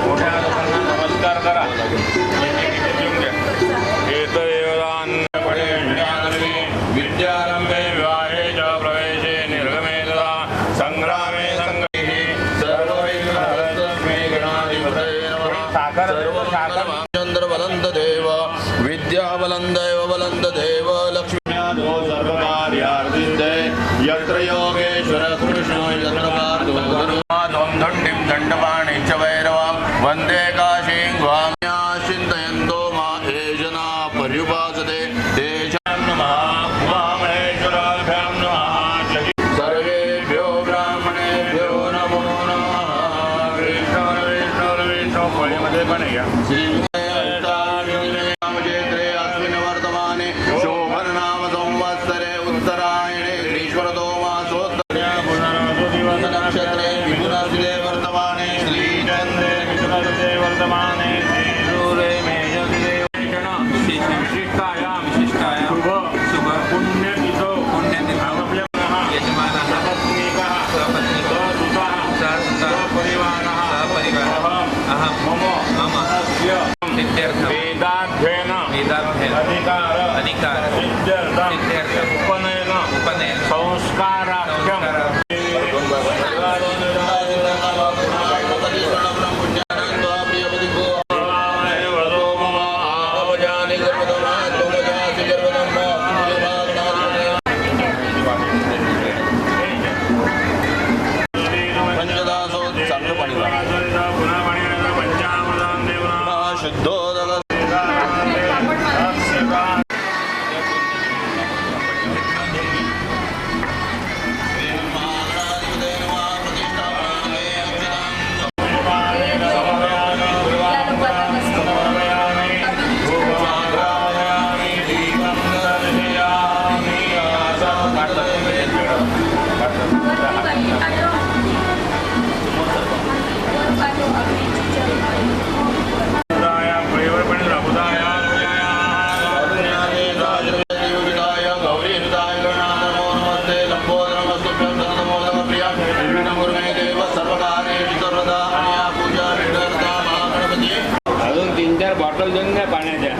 मोठ्या लोकांना नमस्कार करा. विद्यारंभे विवाहे च प्रवेशे निर्गमे तथा संग्रामे संगतिः सर्वैर्मे गणाधिपतये नमः. चंद्रबलंद देव विद्याबलंदैव बलंद देव लक्ष्म्यादो सर्वकार्यार्थिते यत्र योगेश्वर कृष्णो यत्र पार्थो धनुर्धरं दण्डिं दण्डपाणि च भैरवं वन्दे काशीं ग्वाम्या चिन्तयन्तो मा ये जना पर्युपासते तेषां नमः. उमामहेश्वराभ्यां नमः. सर्वेभ्यो ब्राह्मणेभ्यो नमो नमः. विष्णु फळीमध्ये पण या क्षेत्रे अस्मिन् वर्तमाने शोभननाम संवत्सरे उत्तरायणे ग्रीष्मर्तो मासोत्तरे नक्षत्रे मिथुनस्थे वर्तमाने श्रीचन्द्रे मिथुनस्थे वर्तमाने श्रीसूर्ये मेषस्थे विशिष्टायां शुभ पुण्यतिथौ यजमानः सपत्नीकः सपरिवारः अहं मम वेदाध्ययन अधिकार उपनयन संस्काराख्यम बॉटल देऊन द्या पाण्याच्या.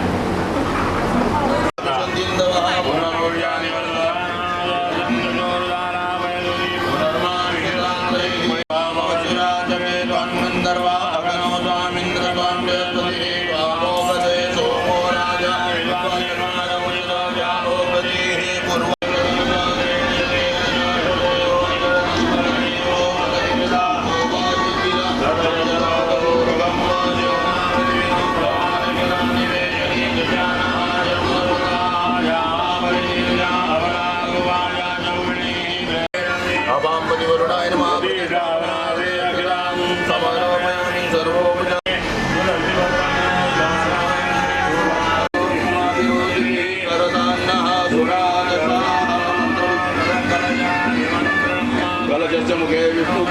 मुखे विष्णु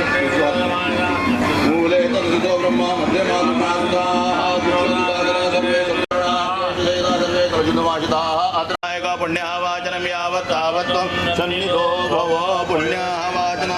मूले तद्वितो ब्रह्मा मध्ये पुण्यः वाचनं यावत् तावत् सन्निधो भव पुण्यः वाचना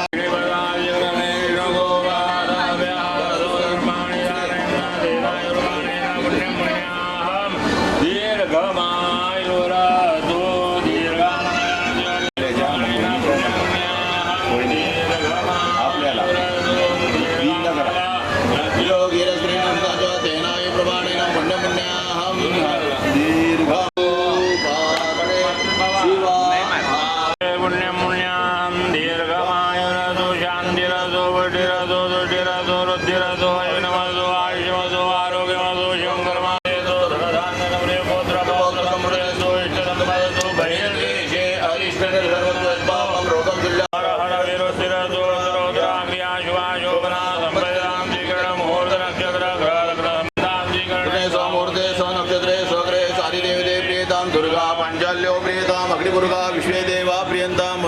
दुर्गा विश्वे देवा प्रियंताम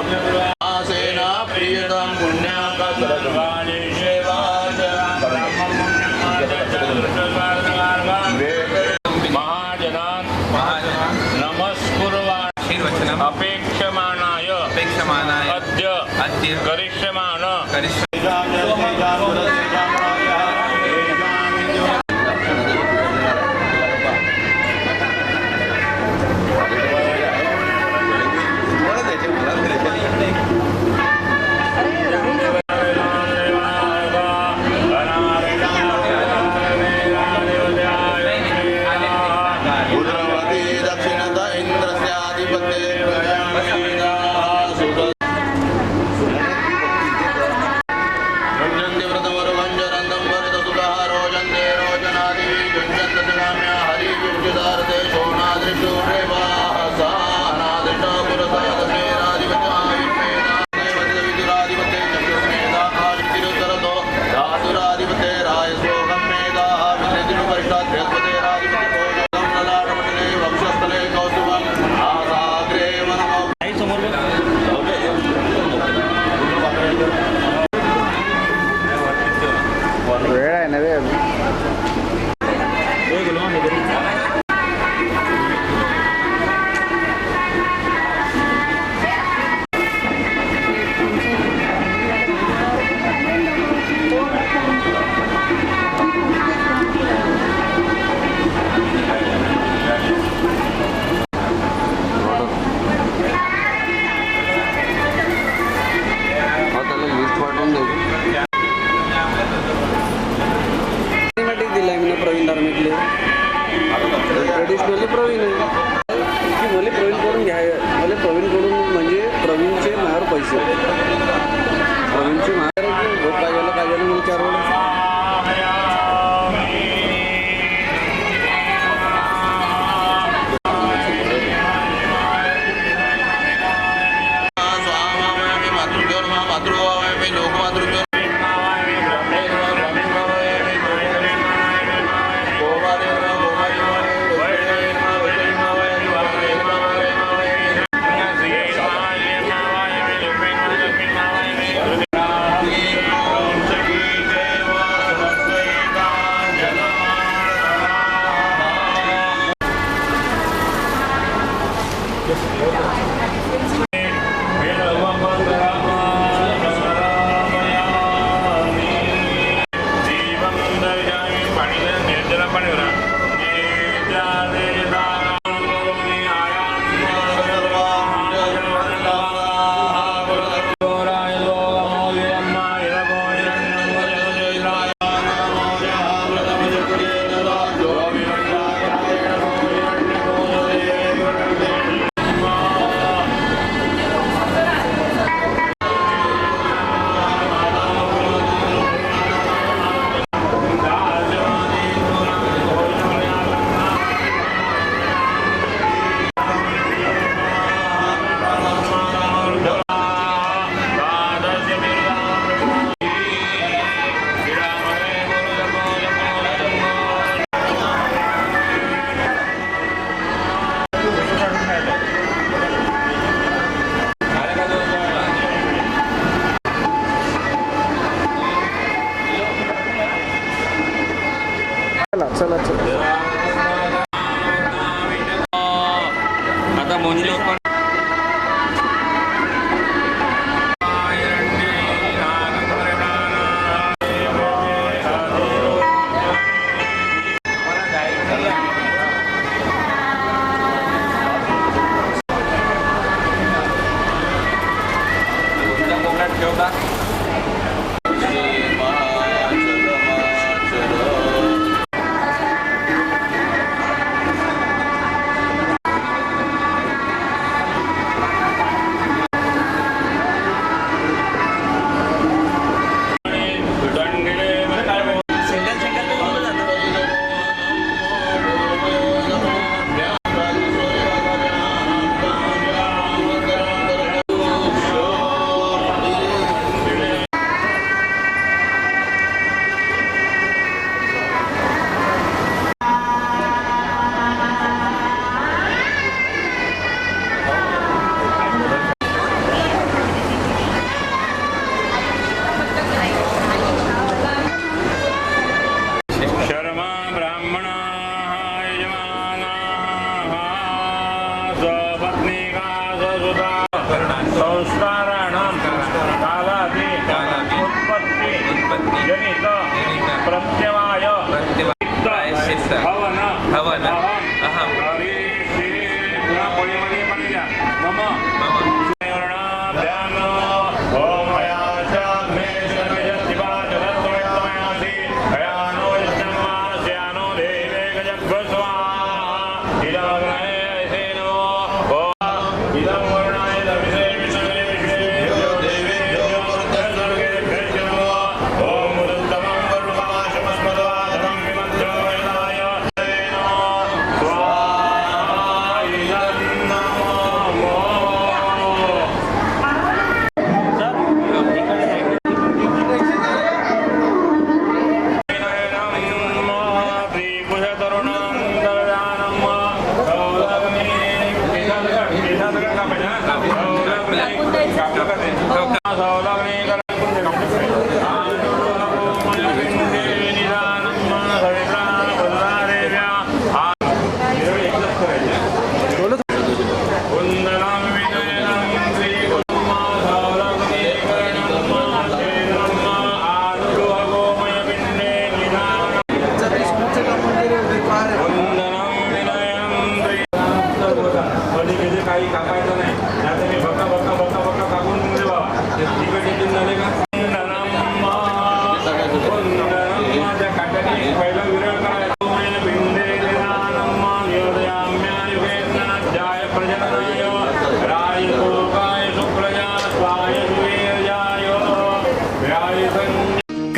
आसेना प्रियताम पुण्याकाशरवाणी सेवाच महाजनान नमस्कुर्वाण अपेक्षमाणाय अद्य करिष्यमाण देवी दुष्यन्तकाम्या हरि विचिदार्थे सोमादृष्टो रेवाः सानादृष्टो पुरसादमे राधिपत्यायुष्मेधाधिपते विदुराधिपते चक्षुर्मेधाकाशतिरुत्तरतो धातुराधिपते रायसोगं मेधाः विद्युपरिष्टात् बृहस्पते राधिपते भोजनं ललाटमण्डले वक्षस्थले कौस्तुभम् आसाग्रे वनमो समोर वेळ आहे ना रे लिस्ट पाठवून देऊ दिलाय मी प्रवीण धार्मिकले ट्रेडिशनली प्रवीण आहे की मला प्रवीणकडून मला प्रवीणकडून म्हणजे प्रवीणचे मायावर पैसे प्रवीणचे मायावर काय झालं मला 4 वेळा चला आता मोनी लोक पण ठेवता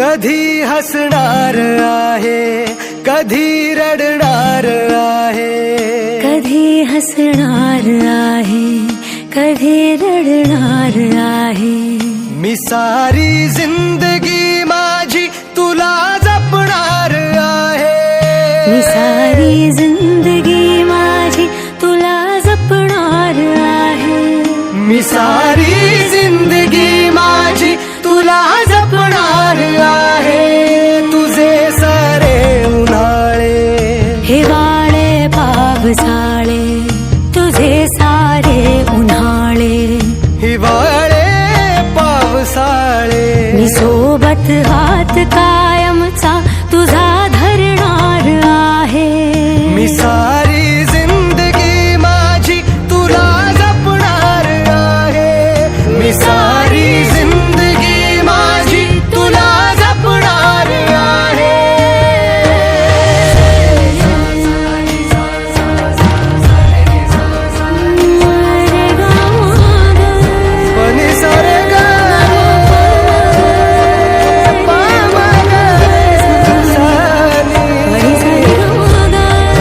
कधी हसणार आहे कधी रडणार आहे, कधी हसणार आहे कधी रडणार आहे. मी सारी जिंदगी माझी तुला जपणार आहे, मी सारी जिंदगी माझी तुला जपणार आहे. मी सारी जिंदगी माझी तुला जपणार आहे. तुझे सारे उन्हाळे हिवाळे पावसाळे तुझे सारे उन्हाळे, हिवाळे पावसाळे मी सोबत हात कायमचा तुझा धरणार आहे. मी सारी जिंदगी माझी तुला जपणार आहे, मी सारी जिंदगी माझी तुला जपणार आहे. पनी सारे गा पा मा गा सानी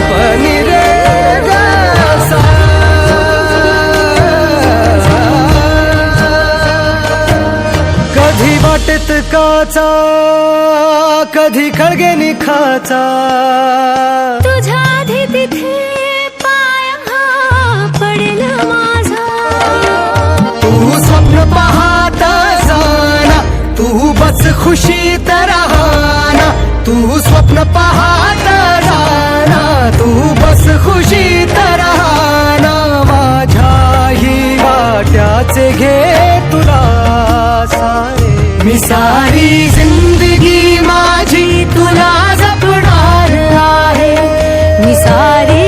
पनी रे गा सा. कधी वाटेत काचा कधी खळगे निखाचा, तुझ्या आधी तिथे पाय हा पडेल माझा. तू स्वप्न पाहत जाना तू बस खुशीत राहना, तू स्वप्न पाहत जाना तू बस खुशीत राहना. माझ्याही वाट्याचे घे तुला सारे, मी सारी जिंदगी माझी तुला जपणार आहे. मी सारी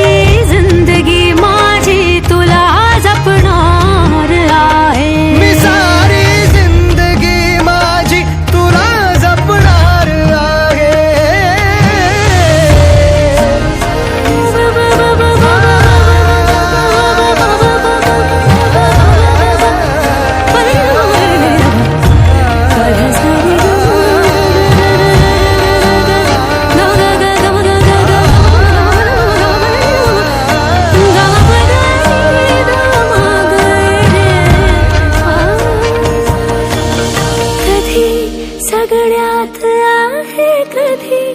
जिंदगी माझी तुला जपणार आहे. मी सारी जिंदगी माझी तुला जपणार आहे. कधी सगळ्यात आहे कधी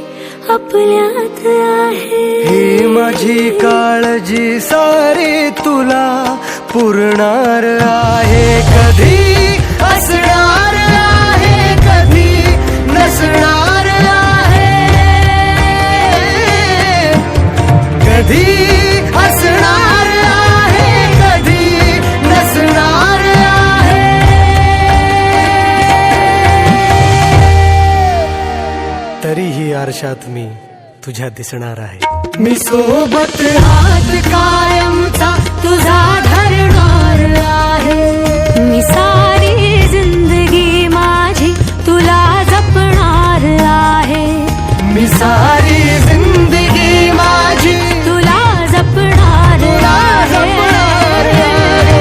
आपल्यात आहे. ही माझी काळजी सारी तुला पुरणार आहे. कधी असणार आहे कधी नसणार आहे, कधी असणार आहे कधी नसणार आहे. तरीही आरशात मी तुझ्या दिसणार आहे. मी सोबत हात कायमचा तुझा धरणार आहे. मी सारी जिंदगी माझी तुला जपणार आहे. मी सारी जिंदगी माझी तुला जपणार तुला आहे. जपणार आहे.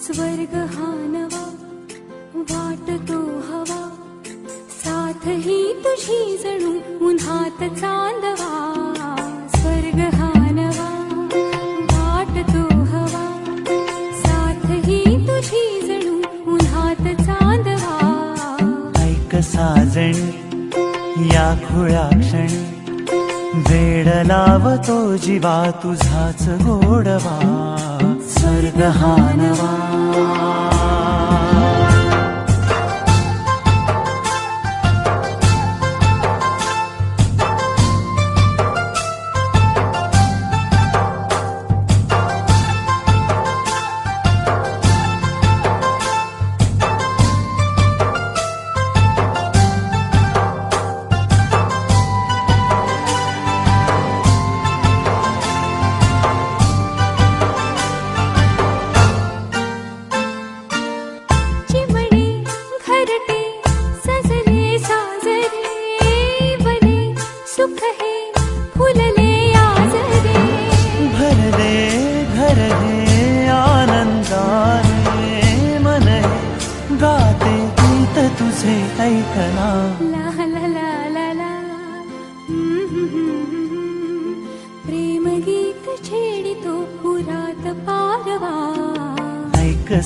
स्वर्ग हा नवा वाटतो हवा, साथ ही तुझी जणू उन्हात चांदवा. स्वर्ग हा नवा वाटतो हवा, साथ ही तुझी जणू उन्हात चांदवा. ऐक साजणी या खुळ्या क्षणी, वेड लावतो जीवा तुझाच गोडवा. स्वर्ग हा नवा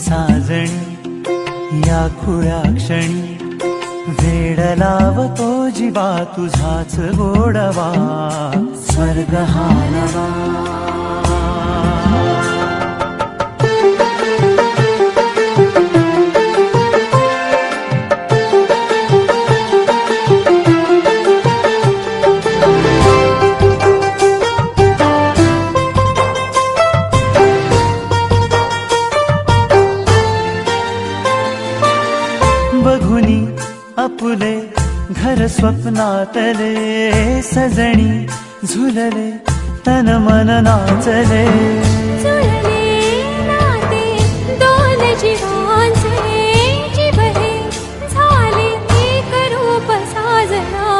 साजणी या खुळ्या क्षणी वेड लावतो जीवा तुझाच गोडवा स्वर्ग हा नवा बघुनी आपुले घर स्वप्नातले सजणी झुलले तन मन नाचले जुळले नाते दोन जीवांचे जीव हे झाले एक रूप साजना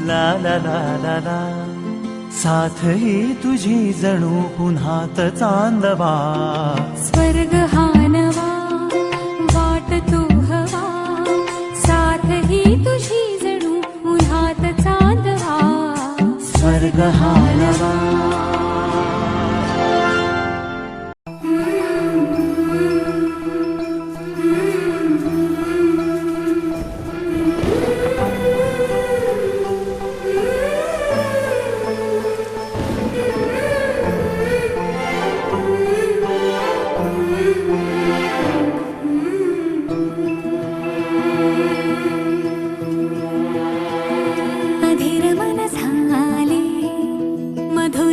ला ला ला ला ला साथ ही तुझी जणू पुन्हात चांदवा स्वर्ग हा नवा वाट तू हवा साथ ही तुझी जणू उन्हात चांदवा स्वर्ग हा नवा अधीर मन झाले मधुर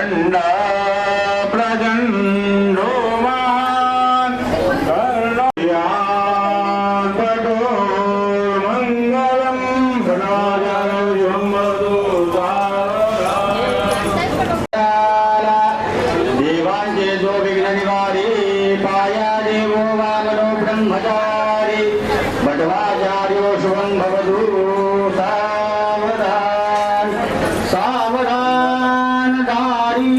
प्रचंड प्रचंडो महान कर्णयापटो मंगलम देवांचे जो विघ्न निवारी पाया देवो वामनो ब्रह्मचारी बटवाचार्यो शुभं भवतु सावधान सावधान दारी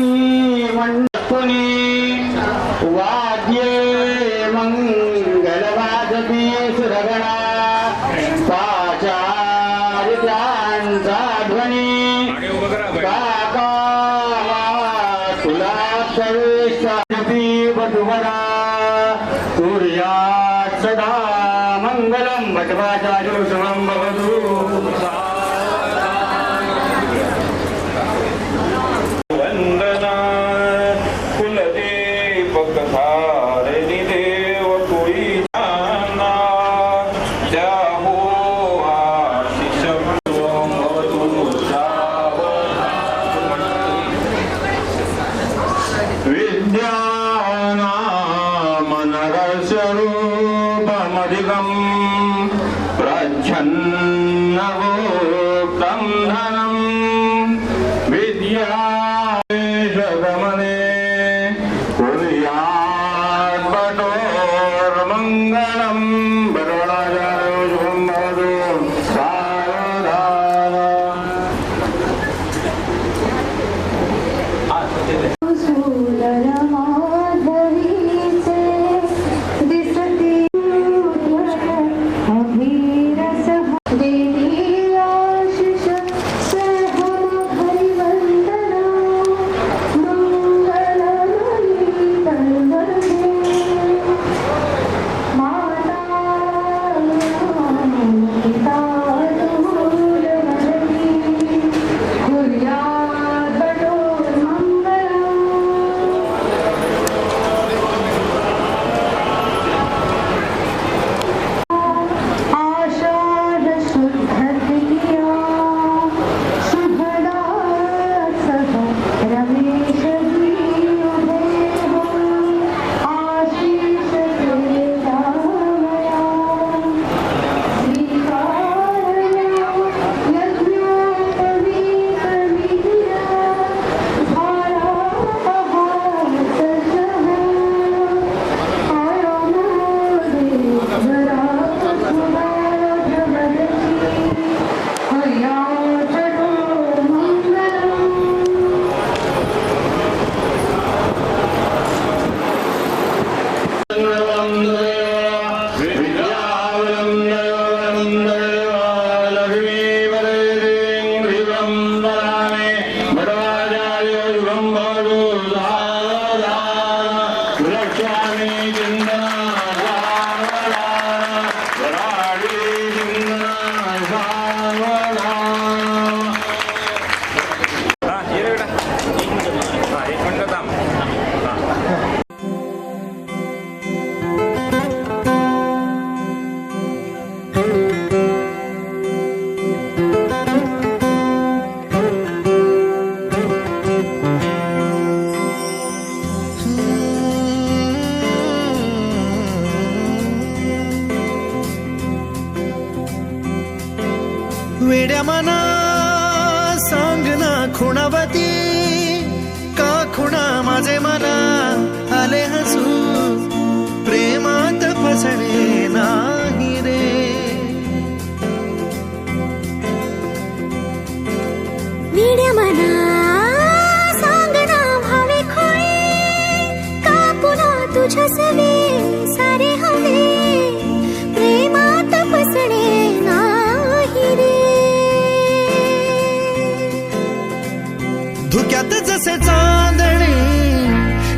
मंडपुनी वाद्ये मंगलवादती सुरगणा पाचार्यांचा ध्वनी काका तुला सर्वेशापी बटुवरा सूर्यात सदा मंगलम बटवाचार्यो शुभं भवतु वंदना कुलदेवक धारिणी देव कोई जाना जाहो आशिष भवतु विद्यानामनरस्वरूपमधिकम् प्रच्छन्नवोक्तं धनम् विद्यागमने कुर्याद्भटोर्मङ्गलम् बरोडाचार्यो शुभं भवतु सावधान सुंदरमाधवीचे दिसती अभिरस देवी आशिष सहम हरिवंदना मंगलमयी तन्वते माता पिता दूरवरती कुर्यात् बटोर्मङ्गलम् आषाढ शुद्ध तृतीया शुभदा सह रमेश आशीष श्रीरामया श्रीकारया यज्ञोपवीतवीर्या भारापहार सजः वेड्या मना सांगना खुणावती का खुणा माझे मना आले हसू प्रेमात फसणे नाही रे वेड्या मना सांगना भावे खोळे का पुन्हा तुझ्या सवे सारे हवे प्रेमात फसणे नाही रे धुक्यात जसे चांदणे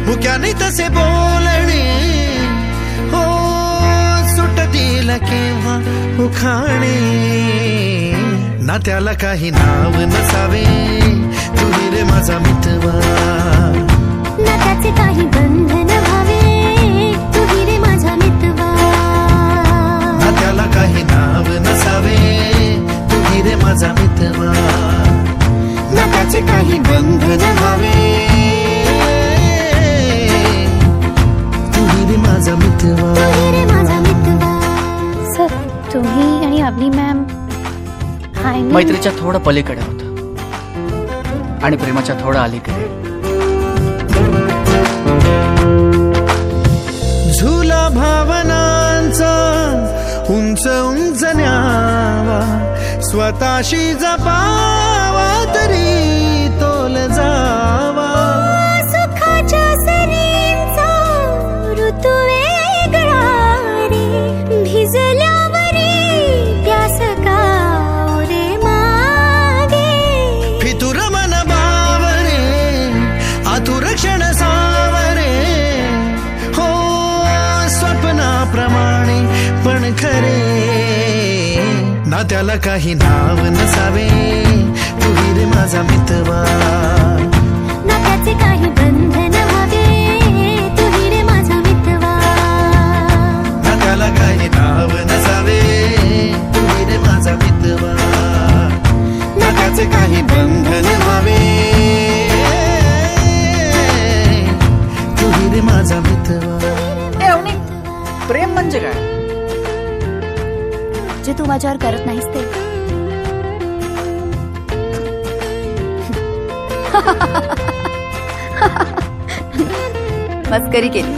मुक्याने तसे बोलणे हो सुटतील केव्हा उखाणे ना त्याला काही नाव नसावे तुही रे माझा मितवा ना त्याचे काही बंधन व्हावे तुही रे माझा मितवा ना त्याला काही नाव नसावे तुही रे माझा मितवा ना त्याचे काही बंधन व्हावे मैत्रीच्या थोडं पलीकडे होतं आणि प्रेमाच्या थोडं अलीकडे. झुला भावनांचा उंच उंच न्यावा, स्वतःशी जपावा तरी तोल जावा. सुखाच्या सरींचा ऋतू वेगळा रे, भिजल्यावरी प्यास का रे मागे. फितुर मन बावरे, आतुर क्षण सावरे, हो स्वप्नाप्रमाणे पण खरे. ना त्याला काही नाव नसावे, तू रे माझा मितवा. ना त्याचे काही बंधन व्हावे, तू रे माझा मितवा. ना त्याला काही नाव नसावे, तू रे माझा मितवा. ना त्याचे काही बंधन व्हावे, तू रे माझा मितवा. प्रेम म्हणजे काय? जे तू माझ्यावर करत नाहीस ते. मस्करी केली.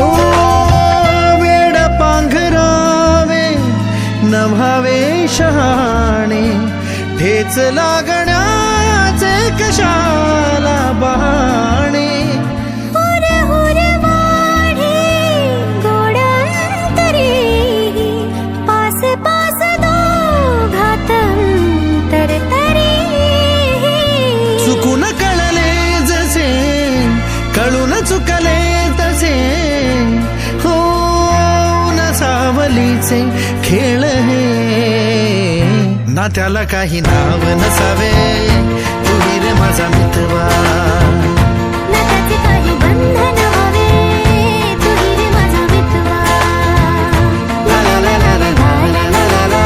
ओ वेड पांघरावे नभावे शहाणे, ठेच लागण्याचे कशाला बहाणे. हुर हुर वाढे गोड अंतरी, पास पास दोघात अंतर तरी. चुकून कळले जसे, कळून चुकले तसे, हो नसावलीचे खेळ हे. ना त्याला काही नाव नसावे, तू रे माझा मितवा. ना त्याचे काही बंधन व्हावे, तू रे माझा मितवा. ला ला ला ला ला ला ला ला ला ला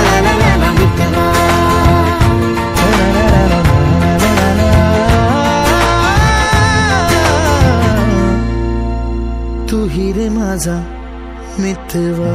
ला ला ला ला मितवा. तू रे माझा मितवा.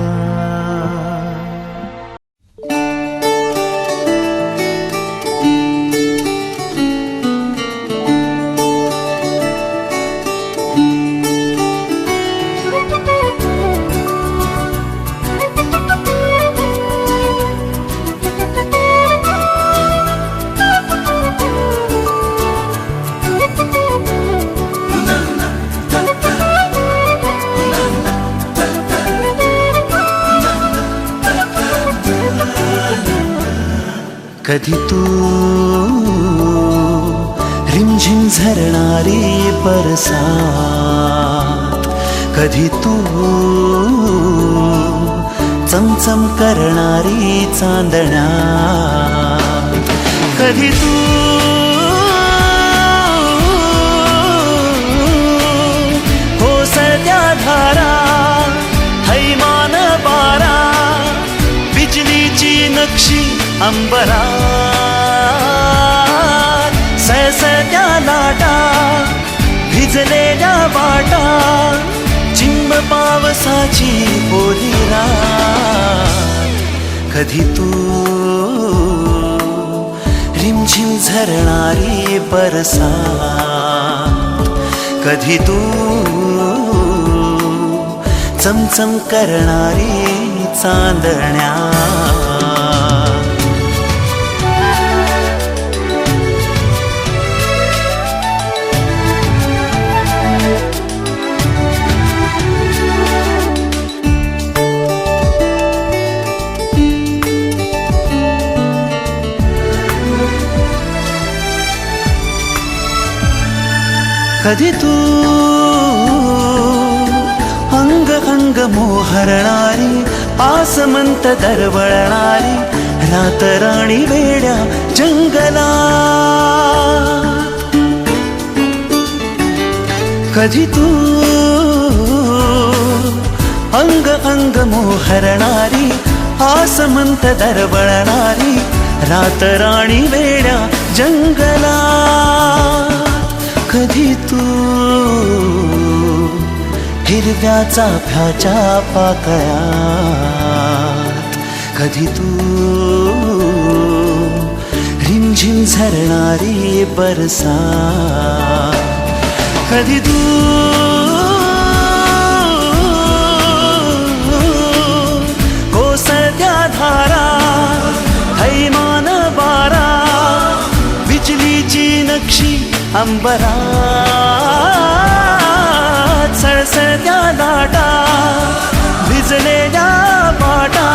कधी तू रिमझिम झरणारी बरसात, कधी तू चमचम करणारी चांदण्या, कधी तू होसत्या धारा, थैमान बारा, बिजलीची नक्षी अंबरात, सळसळत्या लाटा, भिजलेल्या वाटा, चिंब पावसाची ओली रात. कधी तू रिमझिम झरणारी बरसात, कधी तू चमचम करणारी चांदण्या. कधी तू अंग अंग मोहरणारी, आसमंत दरवळणारी, रातराणी वेड्या जंगलात. कधी तू अंग अंग मोहरणारी, आसमंत दरवळणारी, रातराणी वेड्या जंगलात. कधी तू हिरव्या चाफ्याच्या पाकळ्यात कधी तू रिमझिम झरणारी बरसात, कधी तू कोसळत्या धारा, थैमान बारा, बिजलीची नक्षी अंबरात, सळसळत्या लाटा, भिजलेल्या पाटा,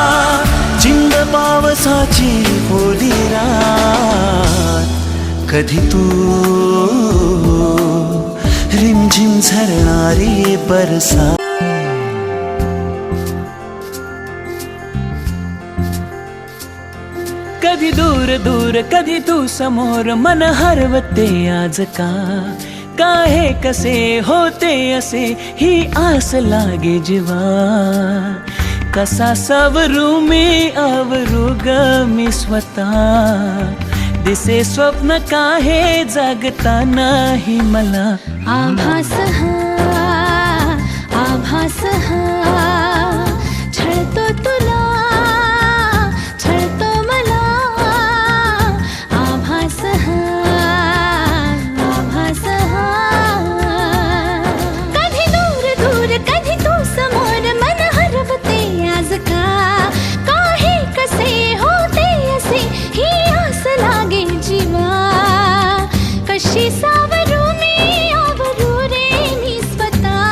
चिंब पावसाची ओली रात, कधी तू रिमझिम झरणारी बरसात. कधी दूर दूर कधी तू समोर, मन हरवते आज का, काहे कसे होते असे ही आस लागे जीवा, कसा सवरू मी आवरू ग मी स्वतः, दिसे स्वप्न काहे जागता नाही मला, आभास हा आभास हा छळतो तुला छळतो मला, आभास हा आभास हा. कधी दूर दूर कधी तू समोर, मन हरवते आज का, काहे कसे होते असे ही आस लागे जीवा, कशी सावरू मी आवरू रे मी स्वतः,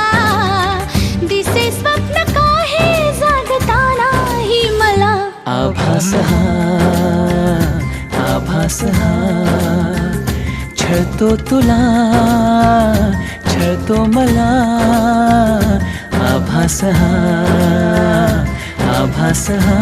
दिसे स्वप्न काहे जागता नाही मला, आभास हा आभास हा छळतो तुला छळतो मला, आभास हा आभास हा.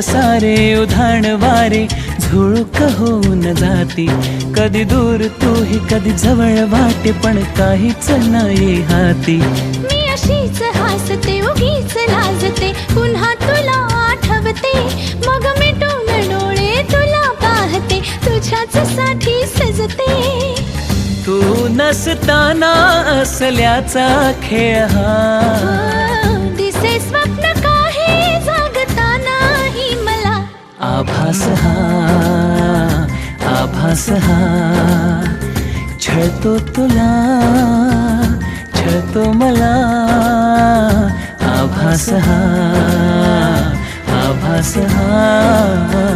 सारे उधाण वारे झुळूक होऊन जाती, कधी दूर तू ही कधी जवळ वाटे पण काहीच नाही हाती, मी अशीच हसते उगीच लाजते, पुन्हा तुला आठवते, मग मिटून डोळे तुला पाहते, तुझ्याच साठी सजते, तू नसताना असल्याचा खेळ हा, दिसे स्वप्न काहे जागता नाही मला, आभास हा आभास हा छळतो तुला छळतो मला, आभास हा आभास हा.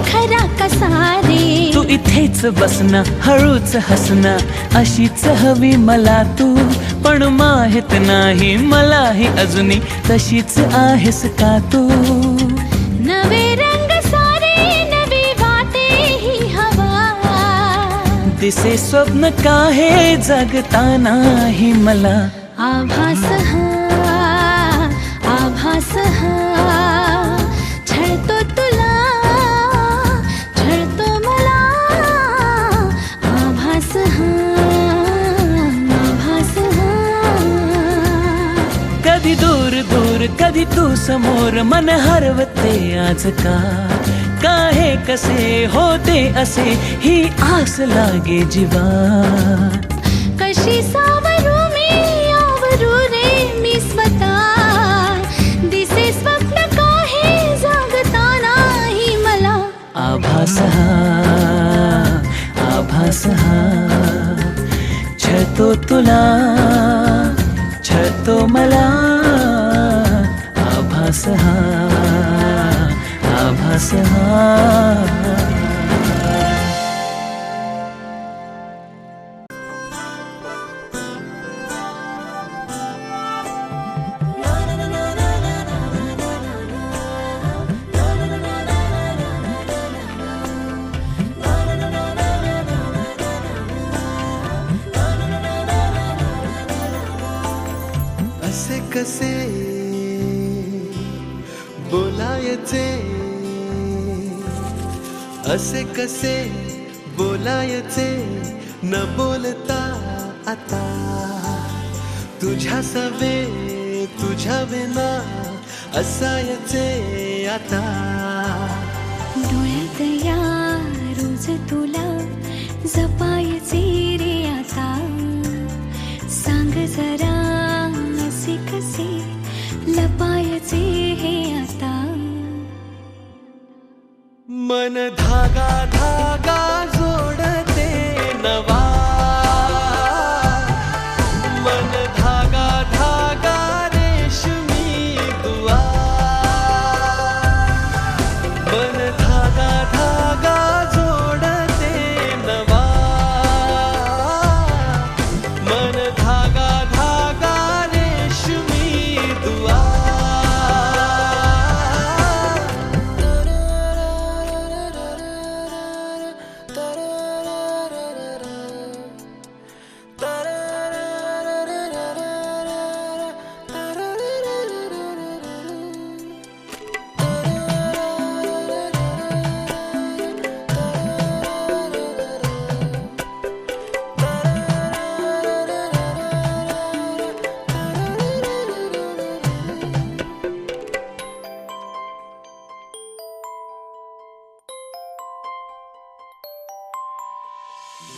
खरा कसा रे, तू इथेच बसना हळूच हसना, अशीच हवी मला तू, पण माहित नाही मलाही अजूनही तशीच आहेस का तू, नवे रंग सारे नवी वाटे ही हवा, दिसे स्वप्न काहे जगता नाही मला, आभास हा आभास हा छळतो तुला छळतो मला, आभास हा आभास हा. कधी दूर दूर कधी तू समोर, मन हरवते आज का, काहे कसे होते असे ही आस लागे जीवा, कशी सावरू मी आवरू रे मी स्वतः, दिसे स्वप्न काहे जागता नाही मला, आभास हा आभास हा छळतो तुला छळतो मला, आभास हा आभास श्वास हा. असे कसे बोलायचे, असे कसे बोलायचे न बोलता आता, तुझ्या सवे तुझ्या विना असायचे आता. डोळ्यात या रोज तुला जपायचे रे आता, सांग जरा असे कसे लपायचे हे आता. मन धागा धागा जोडते नवा, मन धागा धागा रेशमी दुआ, मन धागा धागा जोडते नवा, मन धागा धागा रेशमी दुआ.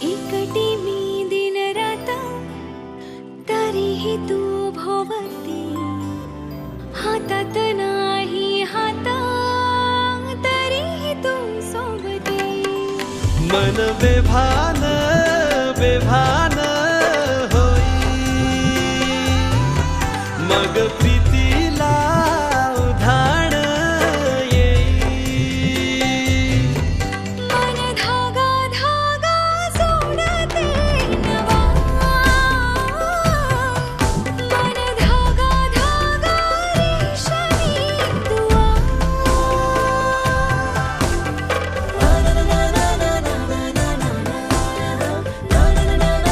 एकटी मी दिन रात तरीही तू भोवती, हातात नाही हात तरीही तू सोबती. मन बेभान बेभान होई, मग प्रीतीला उधाण येई. मन धागा धागा जोडते नवा, मन धागा धागा रेशमी दुआ. Na na na na na na na na na na na na na na.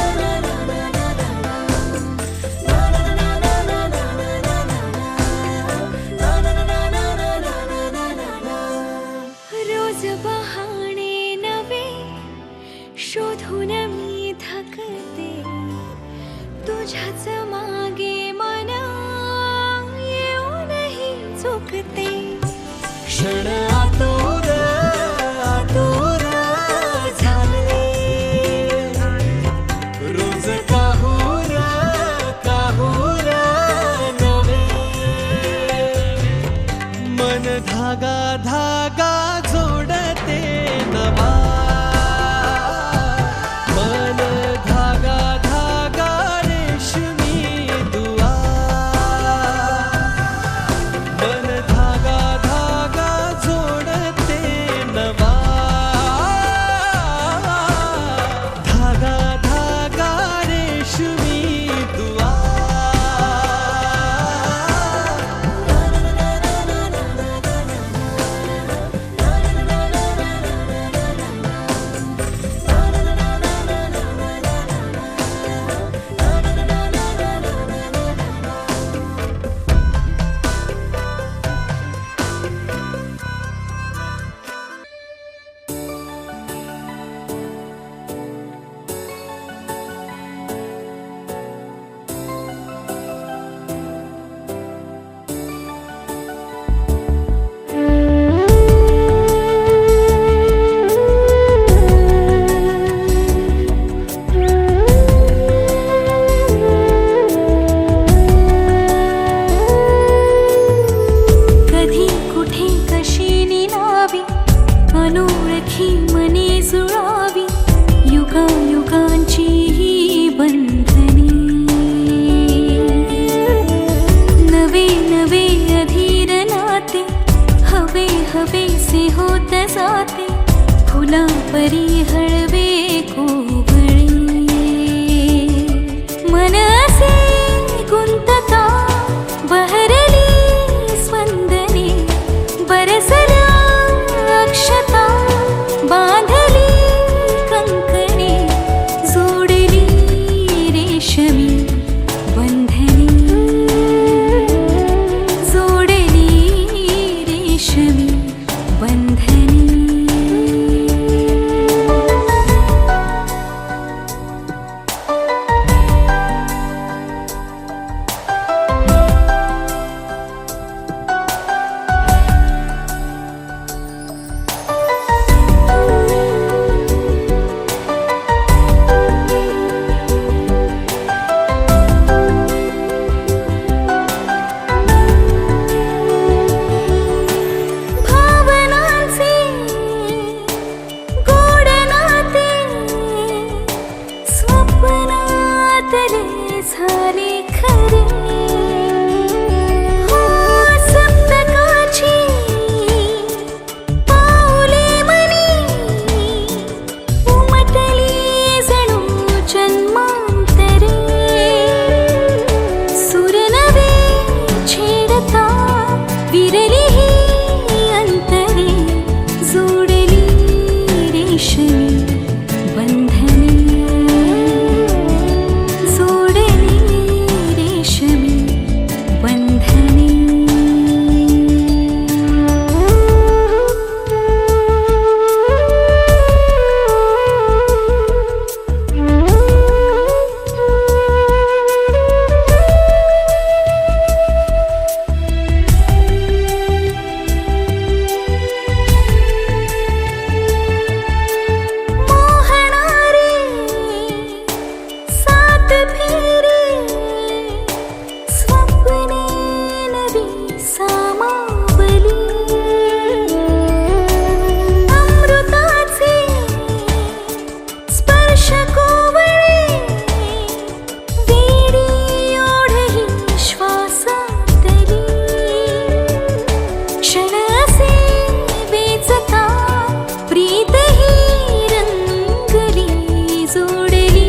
झाले खरे हो सप्तकाची पाऊले मनी उमटली जणू जन्मांतरे सुर नवे छेडता विरली ही अंतरे जोडली रेशमी बंधने जोडली रेशमी बंधने मोहणारे सात फेरे स्वप्ने नवी सामावली अमृताचे स्पर्श कोवळे वेडी ओढही श्वासातली क्षण असे वेचता प्रीतही रंगली जोडली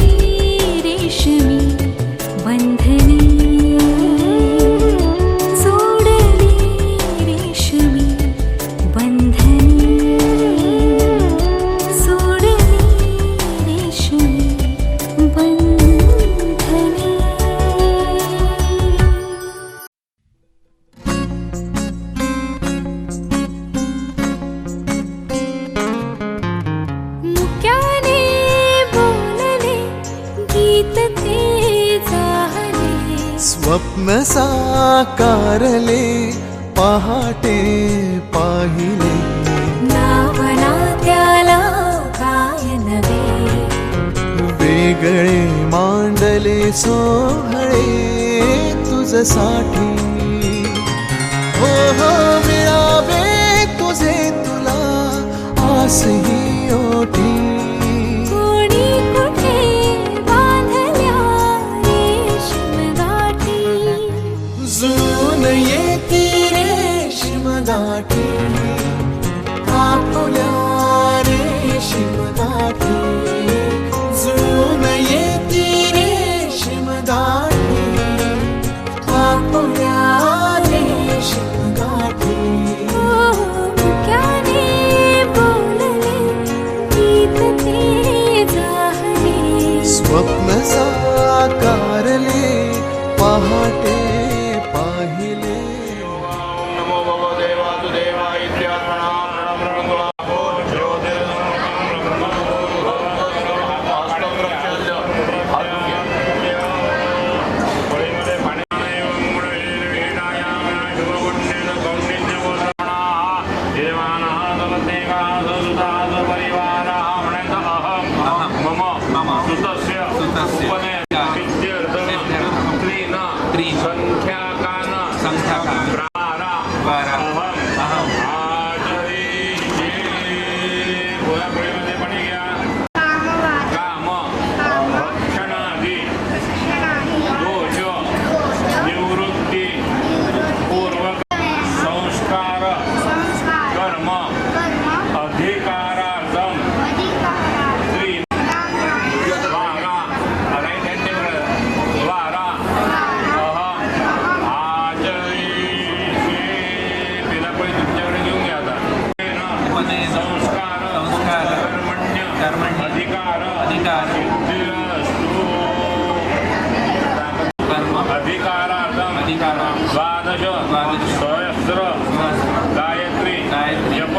रेशमी बंधने जोडली रेशमी बंधने जोडली रेशमी बंधने मुक्याने बोलले गीत ते जाहले स्वप्न साकारले पहाटे पाहिले नावना त्याला काय नवे वेगळे मांडले सोहळे तुझसाठी हो हो मिळावे तुझे तुला आसही ओठी कोणी कुठे बांधल्या रेशीम गाठी जून येती रेशीम गाठी आपुल्या रेशीम गाठी जून येती रेशीम गाठी आपुल्या रेशीम गाठी मुक्याने बोलले गीत ते जाहले स्वप्न साकारले पहाटे पाहिले नमो भगवते वासुदेवाय इत्यात्मना सहस्र गायत्री जप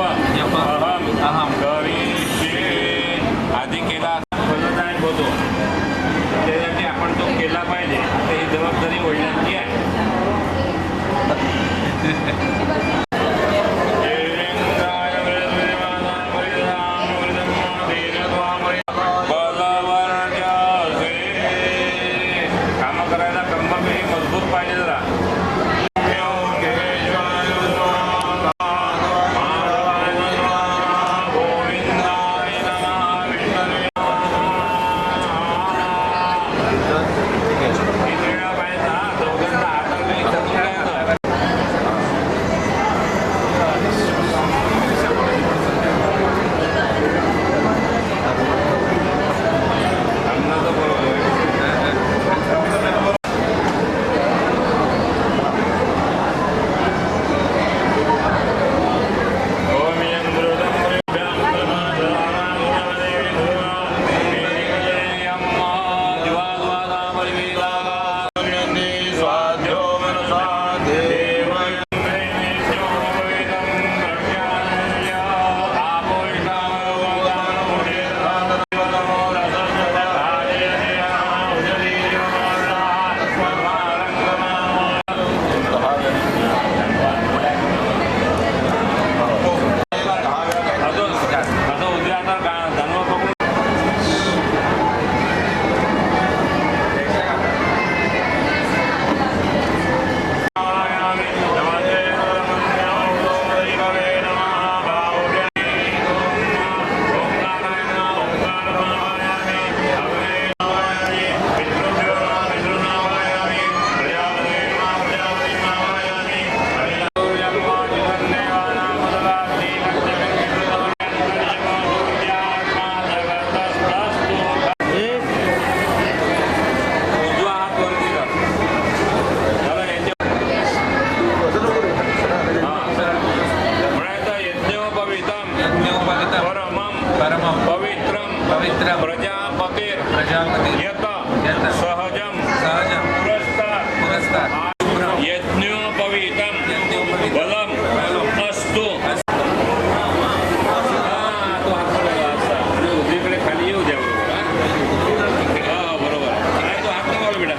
अहम करीष्ये आधी केला फलदायक होतो त्यासाठी आपण तो केला पाहिजे ही जबाबदारी वडिलांची आहे. काम करायला कंबर मजबूत पाहिजे जरा. यत सहजम पुरस्तात् यज्ञोपवीतं बलम अस्तु. उजवीकडे खाली येऊ द्या बरोबर. हा बरोबर. काय तो हात नको बेटा.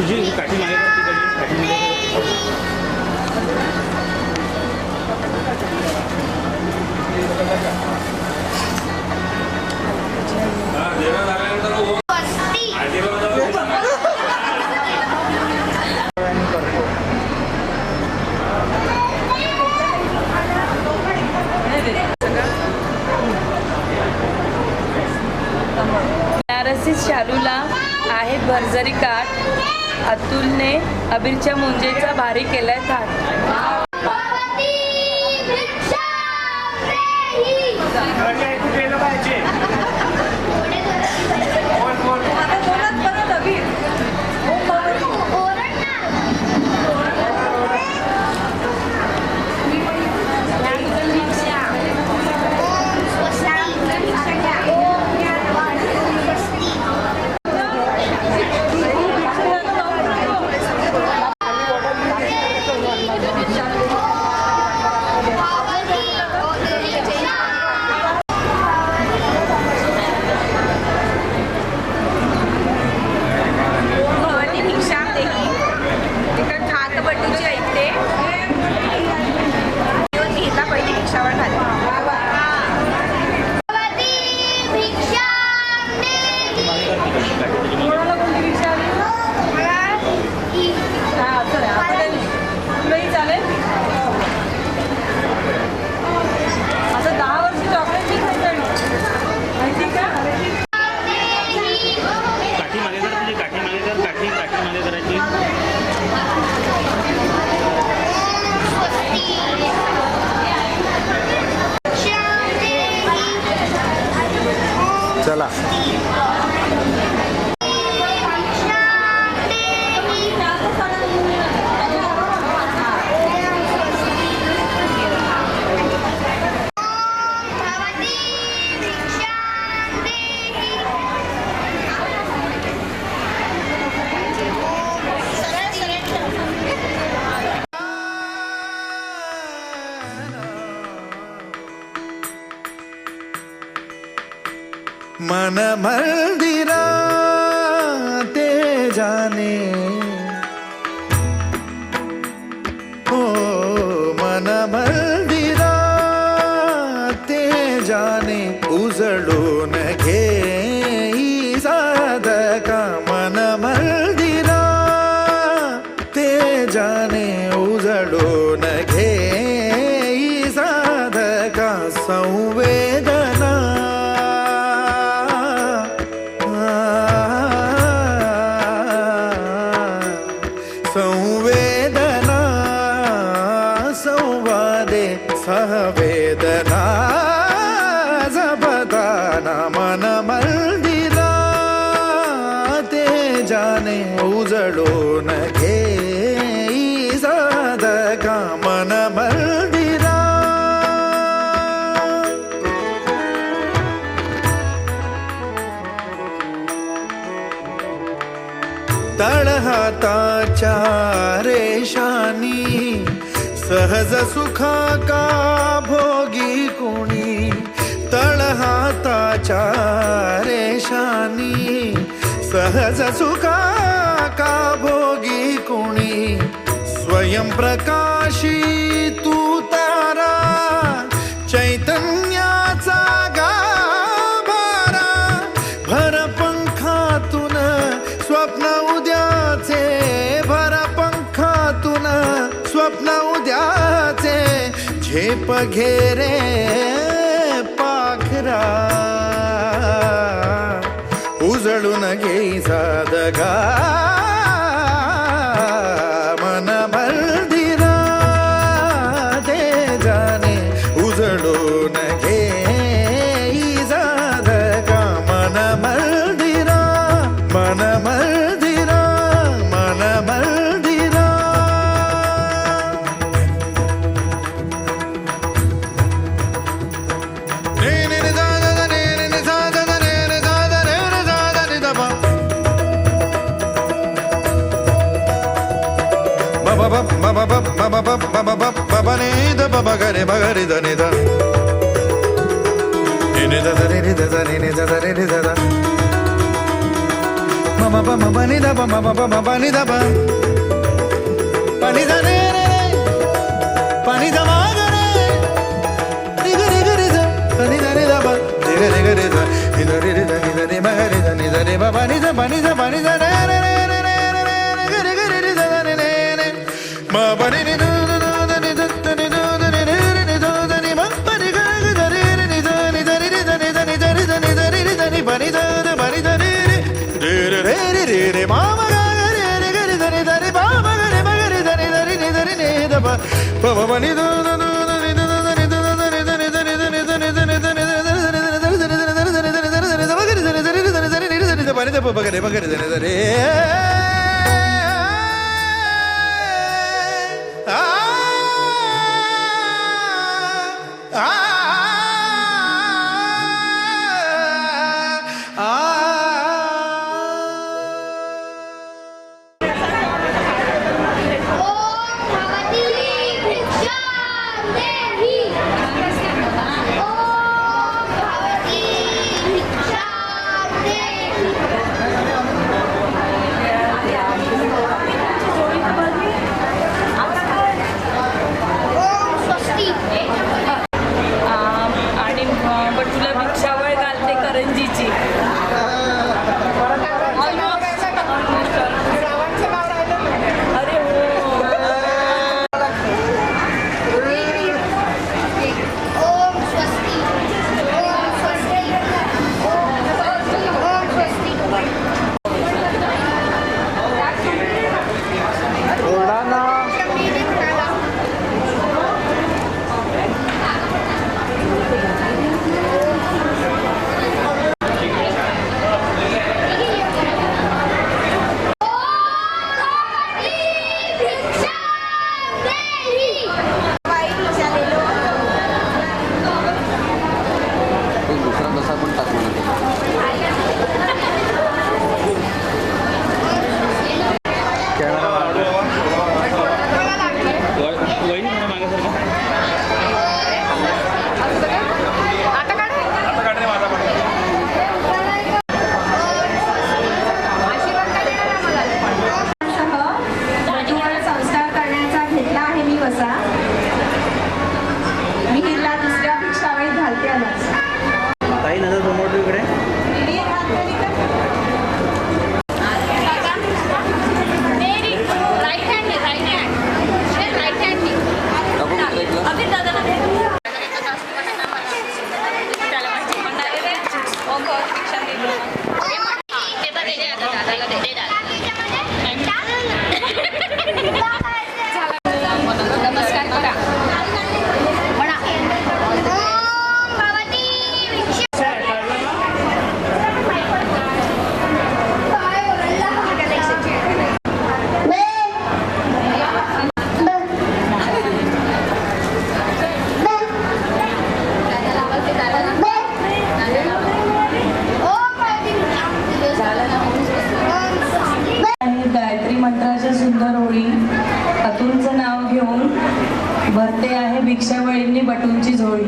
तुझी काठी मागे कर, तिकडली काठी मागे कर. हा, जेवण झाल्यानंतर मग आजीबाबा बनारसी शालूला आहे भरजरी काठ, अतुलने अबीरच्या मुंजेचा भारी केलाय थाट. चला मन मंदिरा ते जाने ओ मन मंदिरा ते जाने उजळून घे साधका मन मंदिरा ते जाने उजळून घे साधका संवेदना संवेदना संवादे सहवेदना जपताना मन मंदिरा ते जाने उजळून घे साधका मन मंदिरा तळहाताच्या रेषानी सहज सुखा का भोगी कोणी तळहाताच्या रेषानी सहज सुखा का भोगी कोणी स्वयं प्रकाशी तू तारा चैतन्याचा गाभारा भर पंखातून स्वप्न उद्याचे भर पंखातून स्वप्न उद्याचे झेप घेरे पाखरा उजळून घे साधका मन मंदिरा ते जाने उजळून घे साधका मन मंदिरा मन मंदिरा मन मंदिरा मम पम पनि द पम पम पनि द प पनि द रे रे पनि द मा ग रे रि ग रि ग रि द पनि द रे द प रि ग रि ग रि द नि द रि रि द नि द रि म ग रि द नि द रि ब पनि द पनि द पनि द रे रे रे रे रे रे ग रि ग रि रि द रे रे रे म पनि नि द द द नि द द नि द द नि रे रे नि द द नि म पनि ग ग द रे रे नि द नि द रि रि द नि द नि द रि द नि द रि रि द नि पनि द द पनि द रे रे रे रे रे रे रे म म ग ग रे रे ग रि द नि द रि ब म ग रे म ग रि द नि द रि नि द रि नि द प प म म नि द द द द नि द द नि द द नि द नि द नि द नि द नि द नि द नि द पनि द प ग रे म ग रे द नि द रे आणि बटूला भिक्षावळ घालते करंजीची. अरे दुसरा तसा पण टाक म्हणा संस्कार करण्याचा घेतला आहे मी वसा. मी हिला दुसऱ्या भिक्षावळीत घालते आलाच. ताई नजर समोर इकडे नमस्कार करा. गायत्री मंत्राच्या सुंदर ओळी अतुलचं नाव घेऊन भरते आहे भिक्षावळींनी बटूंची झोळी.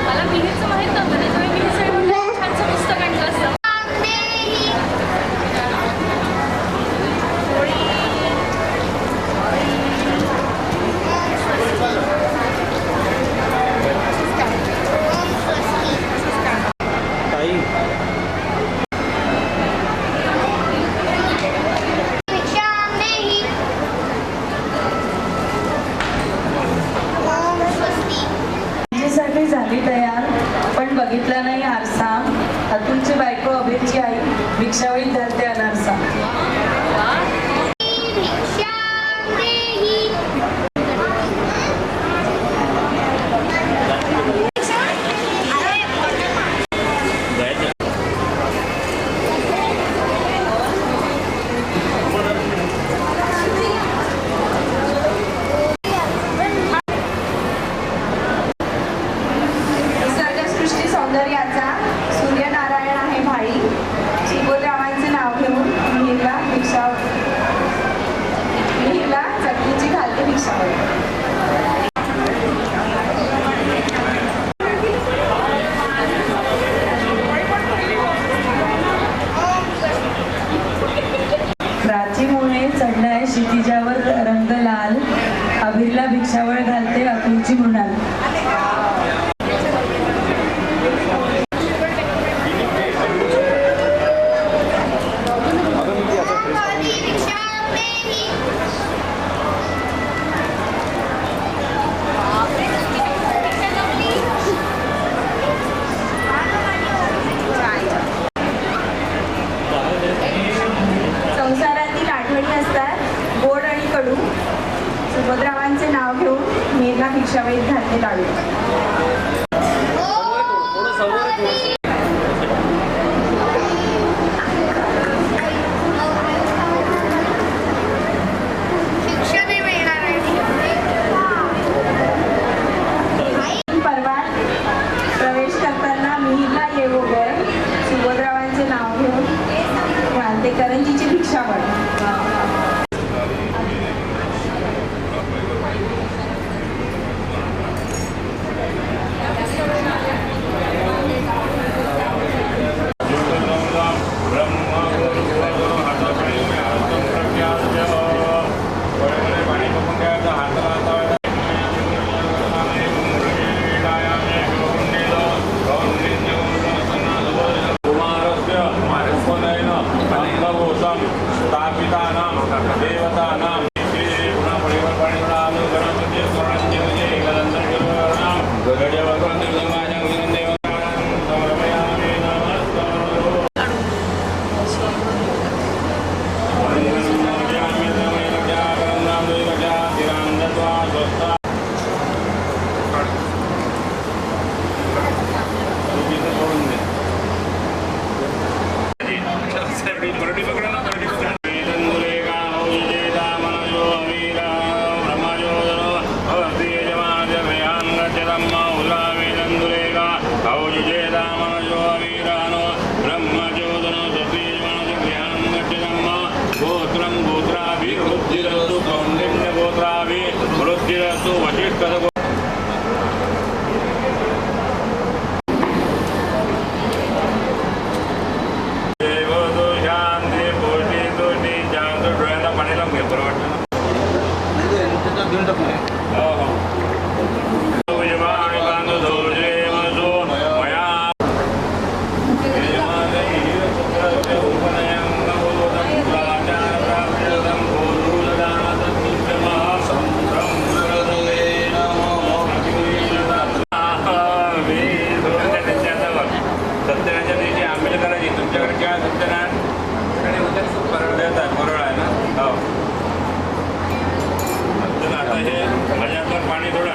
मला मिहीरचं माहित नव्हतं, त्याच्यामुळे मिहीर छानसं पुस्तक आणलं असतं. ताई साठी झाली तयार पण बघितला नाही आरसा. अतुलची बायको अभेची आई भिक्षावळीत धरते अनारसा. सृष्टी सौंदर्याचा सूर्यनारायण आहे भाई. सुबोधरावांचे नाव भिक्षावळ घालते अतुलची मृणाल. संसारातील आठवणी असतात गोड आणि कडू. सुभद्रावांचे नाव घेऊन मीरला भिक्षावळीत घालते लाडू. पर्वात प्रवेश करताना मिहिरला येवो गर. सुभद्रावांचे नाव घेऊन घालते करंजीची भिक्षावळ. सत्यनारायणच्या दिवशी आंबेल करायची. तुमच्याकडे काय सत्यनारायण बरोबर आहे ना. हो आता हे माझ्यावर पाणी थोडा